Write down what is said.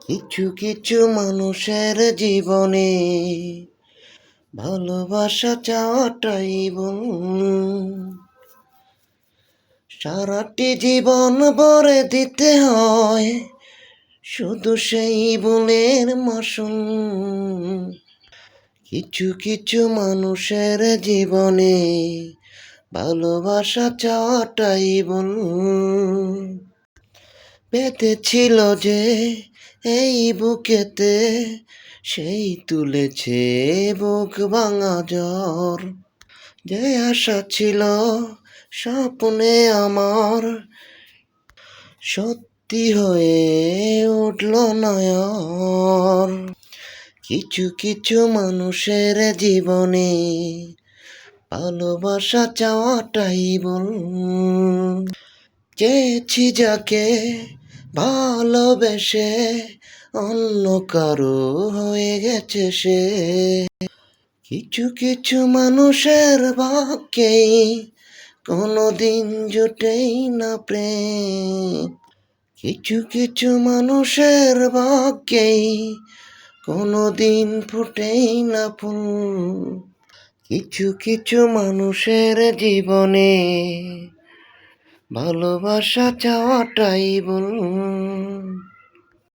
কিছু কিছু মানুষের জীবনে ভালোবাসা চাওয়াটাই ভুল। সারাটি জীবন ভরে দিতে হয় শুধু সেই ভুলের মাসুল। কিছু কিছু মানুষের জীবনে ভালোবাসা চাওয়াটাই ভুল। বেঁধেছিল যে এই বুকেতে, সেই তুলেছে বুক ভাঙা জ্বর। যে আশা ছিল স্বপ্নে আমার, সত্যি হয়ে উঠল নয়ন। কিছু কিছু মানুষের জীবনে ভালোবাসা চাওয়াটাই ভুল। চেয়েছি যাকে ভালোবেসে, অন্য কারো হয়ে গেছে সে। কিছু কিছু মানুষের ভাগ্যেই কোনোদিন জোটেই না প্রেম। কিছু কিছু মানুষের ভাগ্যেই কোনোদিন ফুটেই না ফুল। কিছু কিছু মানুষের জীবনে ভালোবাসা চাওয়াটাই ভুল।